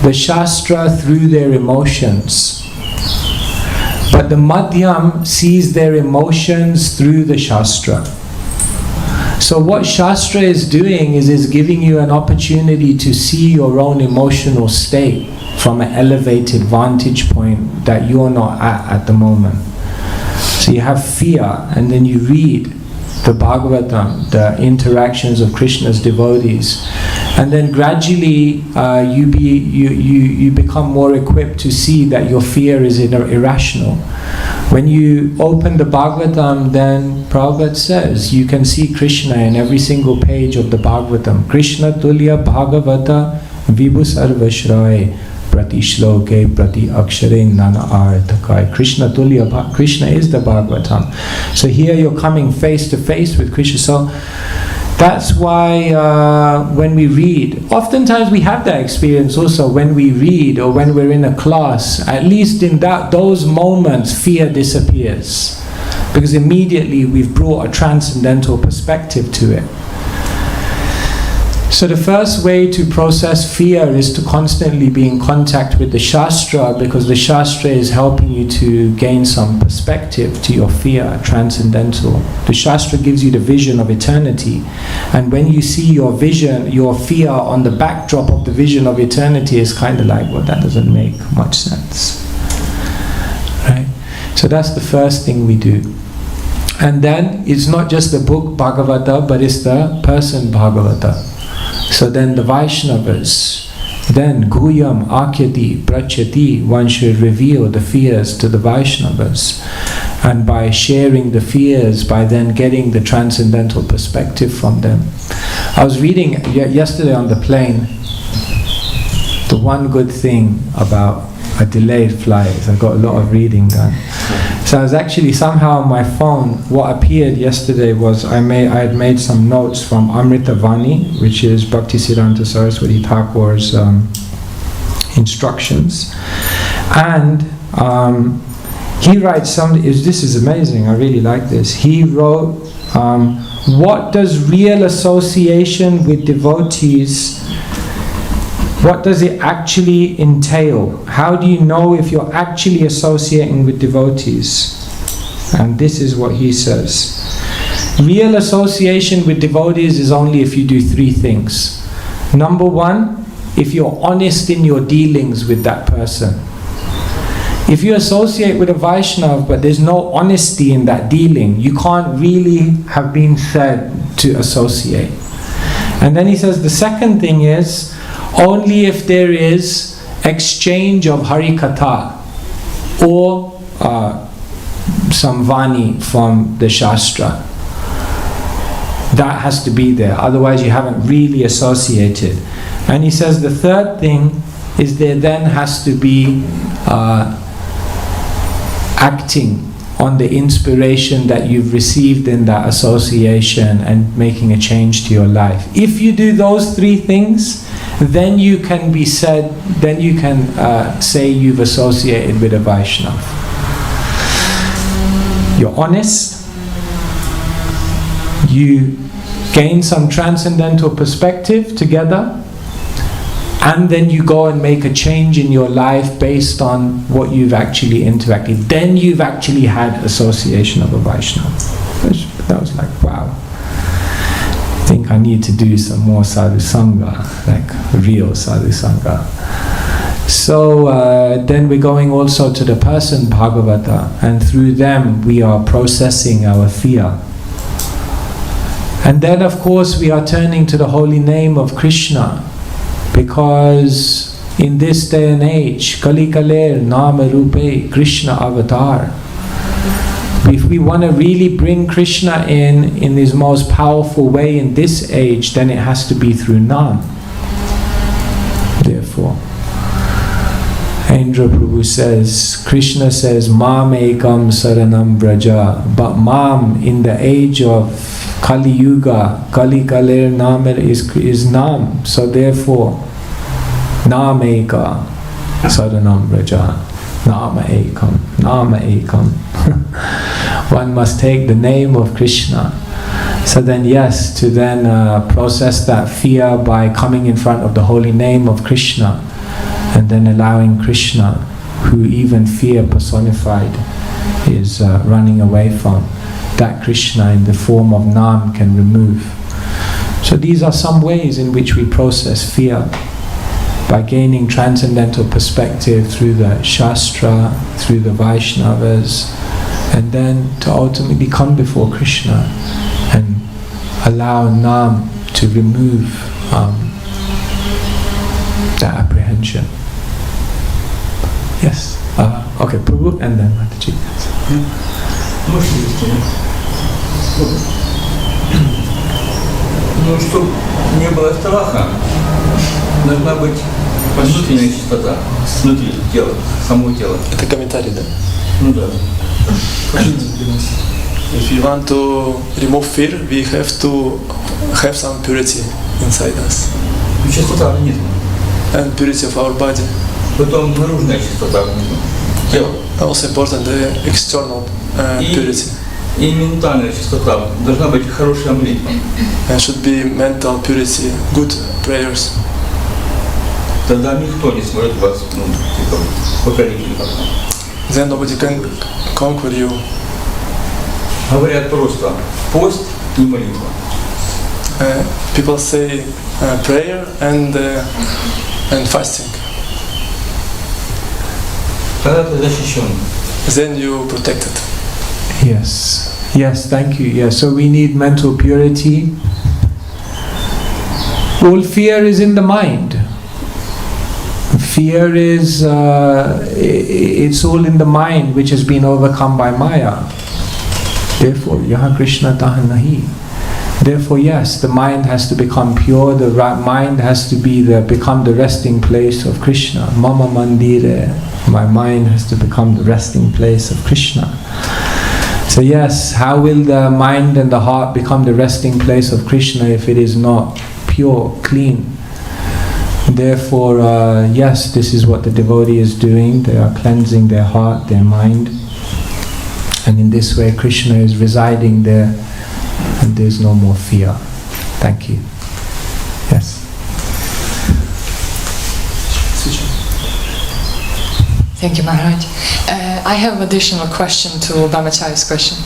the Shastra through their emotions, but the Madhyam sees their emotions through the Shastra. So what Shastra is doing is giving you an opportunity to see your own emotional state from an elevated vantage point that you're not at the moment. So you have fear, and then you read the Bhagavatam, the interactions of Krishna's devotees, and then gradually you become more equipped to see that your fear is irrational. When you open the Bhagavatam, then Prabhupada says you can see Krishna in every single page of the Bhagavatam. Krishna tulya Bhagavata vibhu sarvashray prati shloke prati akshare nana arthakai. Krishna tulya, Krishna is the Bhagavatam. So here you're coming face to face with Krishna. So that's why when we read, oftentimes we have that experience also when we read or when we're in a class, at least in those moments fear disappears, because immediately we've brought a transcendental perspective to it. So the first way to process fear is to constantly be in contact with the Shastra, because the Shastra is helping you to gain some perspective to your fear, transcendental. The Shastra gives you the vision of eternity, and when you see your vision, your fear on the backdrop of the vision of eternity is kind of like, well, that doesn't make much sense. Right? So that's the first thing we do. And then it's not just the book Bhagavata, but it's the person Bhagavata. So then the Vaishnavas, then Guyam Akyati Prachati, one should reveal the fears to the Vaishnavas. And by sharing the fears, by then getting the transcendental perspective from them. I was reading yesterday on the plane, the one good thing about a delayed flight is I got a lot of reading done. So I was actually somehow on my phone, what appeared yesterday was I had made some notes from Amritavani, which is Bhaktisiddhanta Saraswati Thakur's instructions. And he writes this is amazing, I really like this. He wrote, what does real association with devotees, what does it actually entail? How do you know if you're actually associating with devotees? And this is what he says. Real association with devotees is only if you do three things. Number one, if you're honest in your dealings with that person. If you associate with a Vaishnava but there's no honesty in that dealing, you can't really have been said to associate. And then he says the second thing is, only if there is exchange of Harikatha or some Vani from the Shastra. That has to be there, otherwise you haven't really associated. And he says the third thing is there then has to be acting on the inspiration that you've received in that association and making a change to your life. If you do those three things, then you can be said, then you can say you've associated with a Vaishnava. You're honest, you gain some transcendental perspective together, and then you go and make a change in your life based on what you've actually interacted. Then you've actually had association of a Vaishnava. That was like, wow. I think I need to do some more sadhu sangha, like real sadhu sangha. So then we're going also to the person Bhagavata, and through them we are processing our fear. And then of course we are turning to the holy name of Krishna, because in this day and age, Kali Kaler Nama Rupe Krishna Avatar. If we want to really bring Krishna in his most powerful way in this age, then it has to be through Nam. Therefore, Indra Prabhu says, Krishna says, Mam ekam saranam braja. But Mam, in the age of Kali Yuga, Kali Kaler Nam is Nam. So therefore, Nam eka saranam braja. Nama ekam, Nama ekam. One must take the name of Krishna. So then yes, to then process that fear by coming in front of the holy name of Krishna, and then allowing Krishna, who even fear personified is running away from, that Krishna in the form of Nam can remove. So these are some ways in which we process fear. by gaining transcendental perspective through the Shastra, through the Vaishnavas, and then to ultimately come before Krishna and allow Nam to remove the apprehension. Yes. Okay, Prabhu, and then Mataji. Ну, чтобы не было страха, должна быть внутренняя чистота, внутри тела, само тело. Это комментарий, да? Ну да. If we want to remove fear, we have to have some purity inside us. Чистота внизу. And purity of our body. Потом наружная чистота внизу. Тело. Also important the external purity. И ментальная чистота. Должна быть хорошая молитва. And should be mental purity, good prayers. Тогда никто не сможет вас, покорить или как-то. Then nobody can conquer you. Говорят просто пост и молитва. People say prayer and fasting. Тогда ты защищен. Then you protected. Yes. Yes, thank you. Yes, so we need mental purity. All fear is in the mind. Fear is, it's all in the mind which has been overcome by Maya. Therefore, Yaha Krishna taha nahi. Therefore, yes, the mind has to become pure, the mind has to become the resting place of Krishna. Mama mandire, my mind has to become the resting place of Krishna. So yes, how will the mind and the heart become the resting place of Krishna if it is not pure, clean? Therefore, yes, this is what the devotee is doing. They are cleansing their heart, their mind. And in this way, Krishna is residing there and there is no more fear. Thank you. Yes. Thank you, Maharaj. I have an additional question to Brahmachari's question.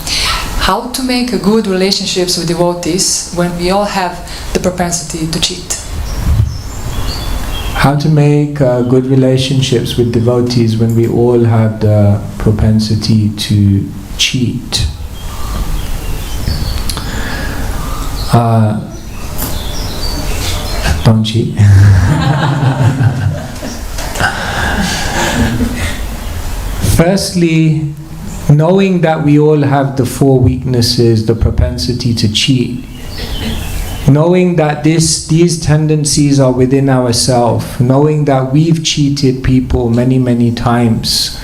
How to make a good relationships with devotees when we all have the propensity to cheat? How to make good relationships with devotees when we all have the propensity to cheat? Don't cheat. Firstly, knowing that we all have the four weaknesses, the propensity to cheat, knowing that these tendencies are within ourselves, knowing that we've cheated people many, many times,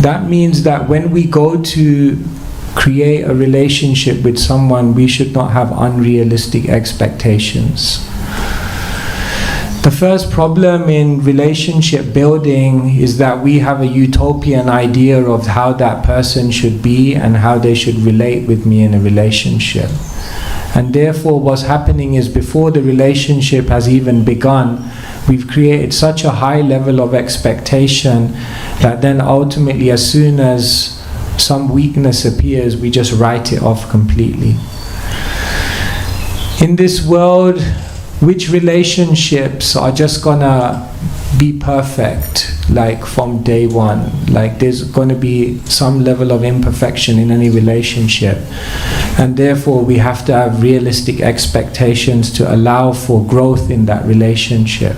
that means that when we go to create a relationship with someone, we should not have unrealistic expectations. The first problem in relationship building is that we have a utopian idea of how that person should be and how they should relate with me in a relationship. And therefore what's happening is before the relationship has even begun, we've created such a high level of expectation that then ultimately as soon as some weakness appears, we just write it off completely. In this world, which relationships are just gonna be perfect, like from day one? Like there's gonna be some level of imperfection in any relationship, and therefore we have to have realistic expectations to allow for growth in that relationship.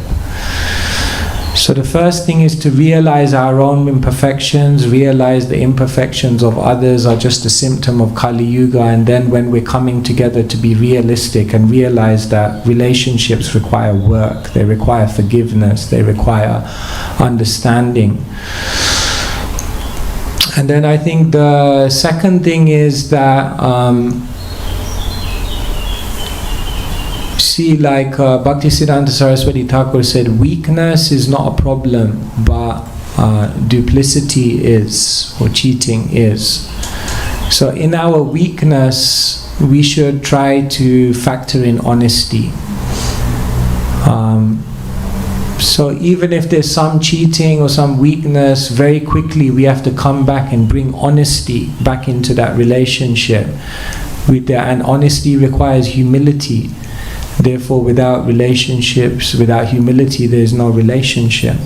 So the first thing is to realize our own imperfections, realize the imperfections of others are just a symptom of Kali Yuga, and then when we're coming together to be realistic and realize that relationships require work, they require forgiveness, they require understanding. And then I think the second thing is that see, like Bhaktisiddhanta Saraswati Thakur said, weakness is not a problem, but duplicity is, or cheating is. So in our weakness, we should try to factor in honesty. So even if there's some cheating or some weakness, very quickly we have to come back and bring honesty back into that relationship. And honesty requires humility. Therefore, without relationships, without humility, there is no relationship.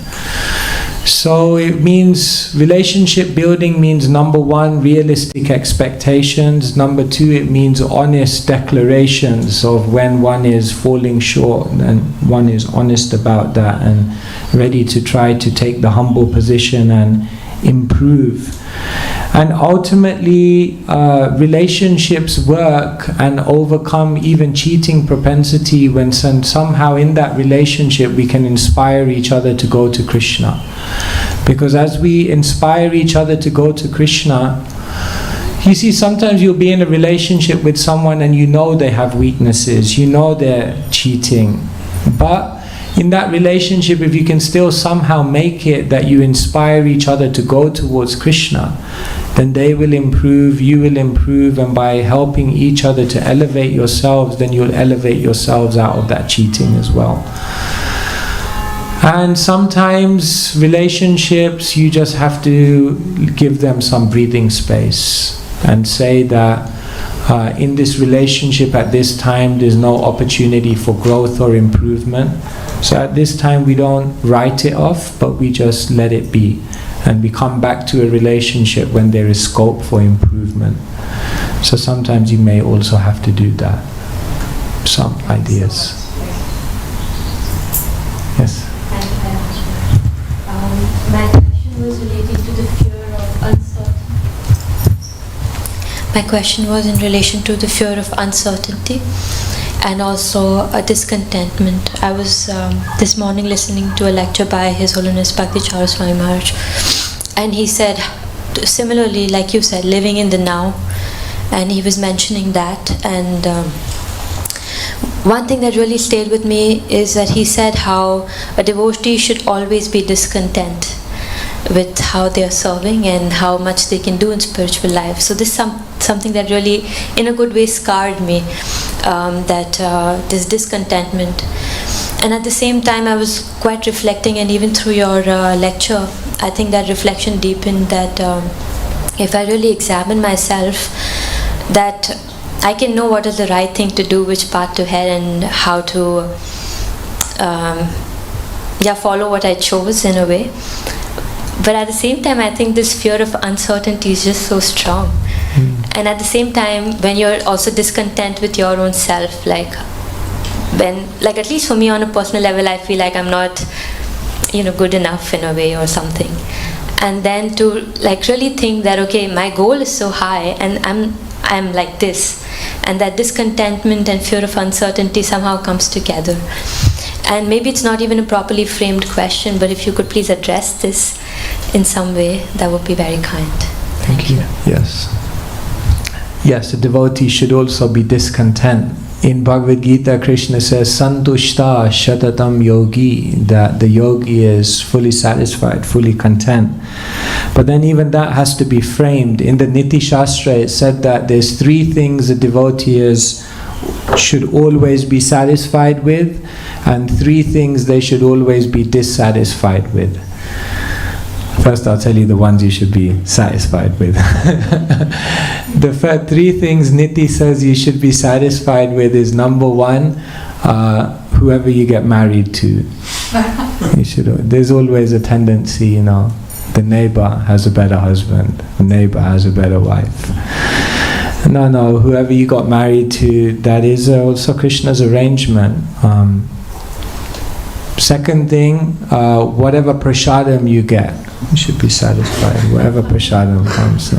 So it means relationship building means, number one, realistic expectations. Number two, it means honest declarations of when one is falling short, and one is honest about that and ready to try to take the humble position and improve. And ultimately, relationships work and overcome even cheating propensity when somehow in that relationship we can inspire each other to go to Krishna. Because as we inspire each other to go to Krishna, you see, sometimes you'll be in a relationship with someone and you know they have weaknesses, you know they're cheating, but in that relationship, if you can still somehow make it that you inspire each other to go towards Krishna, then they will improve, you will improve, and by helping each other to elevate yourselves, then you'll elevate yourselves out of that cheating as well. And sometimes relationships, you just have to give them some breathing space and say that in this relationship at this time there's no opportunity for growth or improvement. So at this time we don't write it off, but we just let it be. And we come back to a relationship when there is scope for improvement. So sometimes you may also have to do that. Some ideas. Yes? My question was related to the fear of uncertainty. My question was in relation to the fear of uncertainty and also a discontentment. I was this morning listening to a lecture by His Holiness Bhakti Swami Maharaj, and he said, similarly, like you said, living in the now, and he was mentioning that. And one thing that really stayed with me is that he said how a devotee should always be discontent with how they are serving and how much they can do in spiritual life. So this is something that really, in a good way, scarred me, this discontentment. And at the same time, I was quite reflecting, and even through your lecture, I think that reflection deepened that if I really examine myself, that I can know what is the right thing to do, which path to head, and how to follow what I chose in a way. But at the same time, I think this fear of uncertainty is just so strong. And at the same time, when you're also discontent with your own self, at least for me on a personal level, I feel like I'm not, good enough in a way or something. And then to really think that, okay, my goal is so high and I'm like this. And that discontentment and fear of uncertainty somehow comes together. And maybe it's not even a properly framed question, but if you could please address this in some way, that would be very kind. Thank you. Yes. Yes, a devotee should also be discontent. In Bhagavad Gita, Krishna says, Santushta Shatatam Yogi, that the yogi is fully satisfied, fully content. But then even that has to be framed. In the Niti Shastra, it said that there's 3 things a devotee should always be satisfied with, and 3 things they should always be dissatisfied with. First, I'll tell you the ones you should be satisfied with. The 3 things Niti says you should be satisfied with is, number 1, whoever you get married to. There's always a tendency, the neighbor has a better husband, the neighbor has a better wife. No, whoever you got married to, that is also Krishna's arrangement. Second thing, whatever prasadam you get, you should be satisfied. Whatever prasadam comes,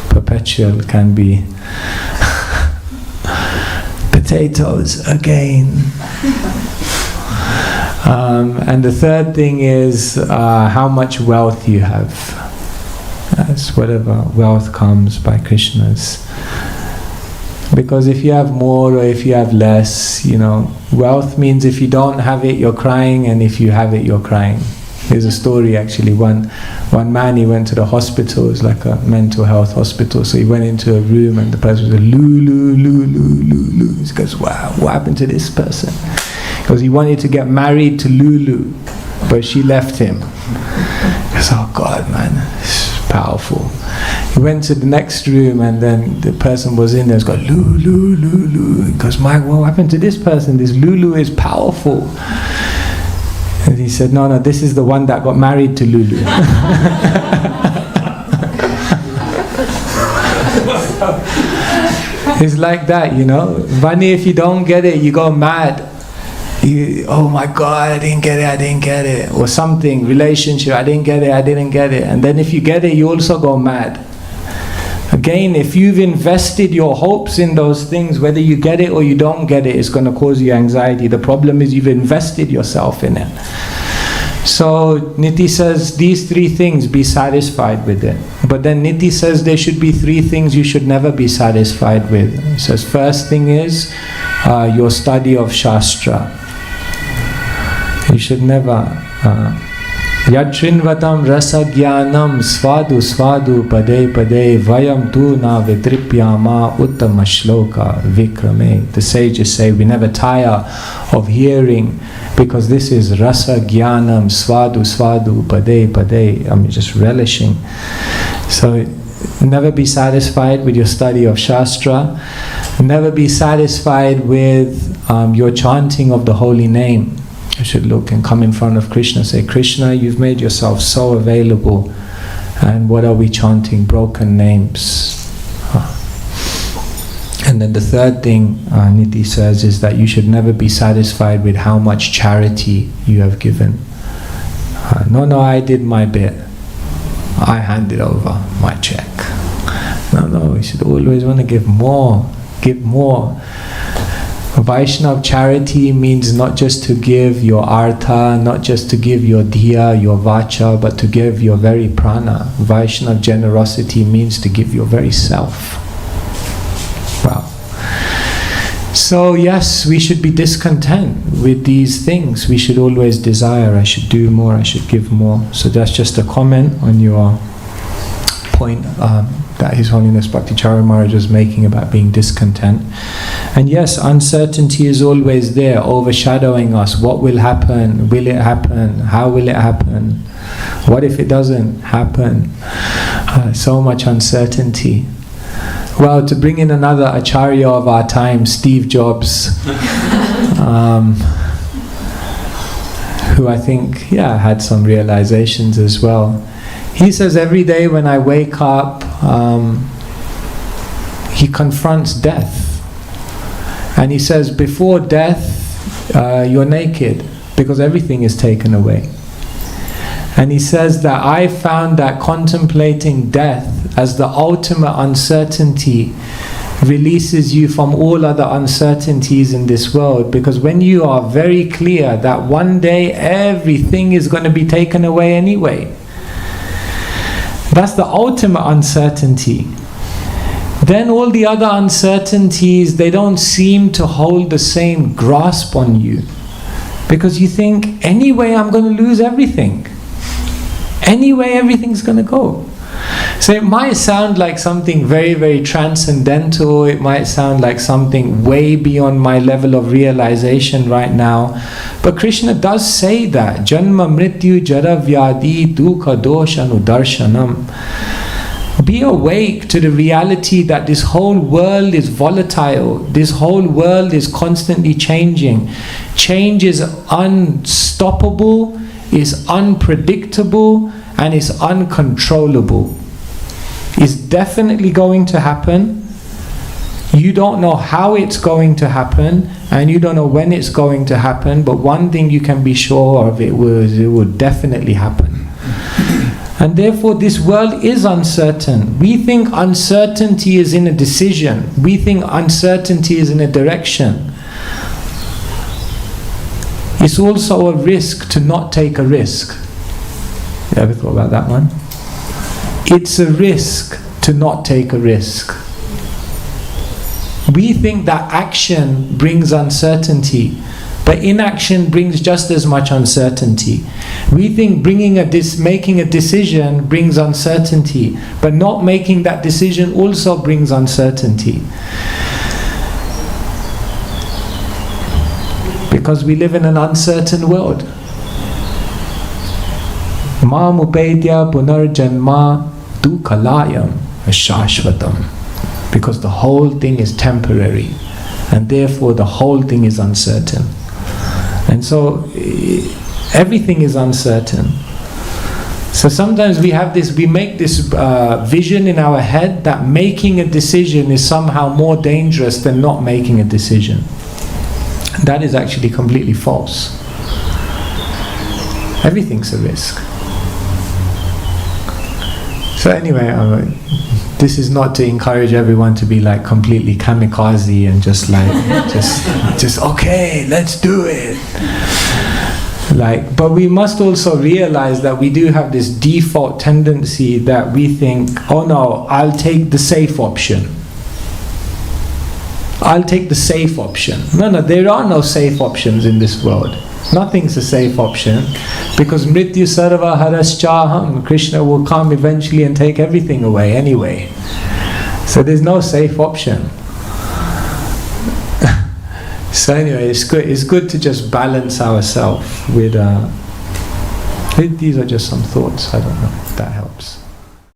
perpetual can be potatoes again. And the third thing is how much wealth you have. That's whatever wealth comes by Krishna's. Because if you have more or if you have less, wealth means if you don't have it, you're crying, and if you have it, you're crying. There's a story actually. One man, he went to the hospital. It was like a mental health hospital. So he went into a room and the person was like, Lulu. He goes, wow, what happened to this person? Because he wanted to get married to Lulu, but she left him. He goes, oh God, man, it's powerful. He He went to the next room, and then the person was in there. It's got Lulu, Lulu. He goes, Mike, what happened to this person? This Lulu is powerful. And he said, no, this is the one that got married to Lulu. It's like that, you know. Funny, if you don't get it, you go mad. Oh my God, I didn't get it. Or something, relationship, I didn't get it. And then if you get it, you also go mad. Again, if you've invested your hopes in those things, whether you get it or you don't get it, it's going to cause you anxiety. The problem is you've invested yourself in it. So Niti says these 3 things, be satisfied with it. But then Niti says there should be 3 things you should never be satisfied with. He says first thing is your study of Shastra. You should never Yatrinvatam rasa jnanam svadu svadu pade pade vayam tu na vitripyama uttama shloka vikrame. The sages say we never tire of hearing, because this is rasa jnanam svadu svadu pade pade. I mean, just relishing. So never be satisfied with your study of Shastra. Never be satisfied with your chanting of the holy name. You should look and come in front of Krishna, say, Krishna, you've made yourself so available, and what are we chanting? Broken names. And then the third thing Niti says is that you should never be satisfied with how much charity you have given. No, I did my bit. I handed over my check. No, you should always want to give more. Give more. Vaishnava charity means not just to give your artha, not just to give your dhiya, your vacha, but to give your very prana. Vaishnava generosity means to give your very self. Wow. So yes, we should be discontent with these things. We should always desire, I should do more, I should give more. So that's just a comment on your point that His Holiness Bhakticharya Maharaj was making about being discontent. And yes, uncertainty is always there, overshadowing us. What will happen? Will it happen? How will it happen? What if it doesn't happen? So much uncertainty. Well, to bring in another Acharya of our time, Steve Jobs, who I think, had some realizations as well. He says every day when I wake up, he confronts death. And he says, before death, you're naked, because everything is taken away. And he says that I found that contemplating death as the ultimate uncertainty releases you from all other uncertainties in this world, because when you are very clear that one day everything is going to be taken away anyway, that's the ultimate uncertainty. Then all the other uncertainties, they don't seem to hold the same grasp on you, because you think, anyway I'm going to lose everything. Anyway everything's going to go. So it might sound like something very, very transcendental. It might sound like something way beyond my level of realization right now. But Krishna does say that. Janma mrityu jara vyadi dukha dosha anudarshanam. Be awake to the reality that this whole world is volatile. This whole world is constantly changing. Change is unstoppable, is unpredictable, and is uncontrollable. It's definitely going to happen. You don't know how it's going to happen, and you don't know when it's going to happen, but one thing you can be sure of, it will definitely happen. And therefore this world is uncertain. We think uncertainty is in a decision. We think uncertainty is in a direction. It's also a risk to not take a risk. You ever thought about that one? It's a risk to not take a risk. We think that action brings uncertainty, but inaction brings just as much uncertainty. We think making a decision brings uncertainty, but not making that decision also brings uncertainty. Because we live in an uncertain world. Ma mupedya punarjanma dukalayam. Shashvatam, because the whole thing is temporary, and therefore the whole thing is uncertain. And so everything is uncertain. So sometimes we make this vision in our head that making a decision is somehow more dangerous than not making a decision. That is actually completely false. Everything's a risk. So anyway, this is not to encourage everyone to be like completely kamikaze and just like just okay, let's do it. But we must also realize that we do have this default tendency that we think, oh no, I'll take the safe option. I'll take the safe option. No, there are no safe options in this world. Nothing's a safe option, because Mrityu Sarva Haraschaham, Krishna will come eventually and take everything away anyway. So there's no safe option. So anyway, it's good to just balance ourselves with these are just some thoughts. I don't know if that helps.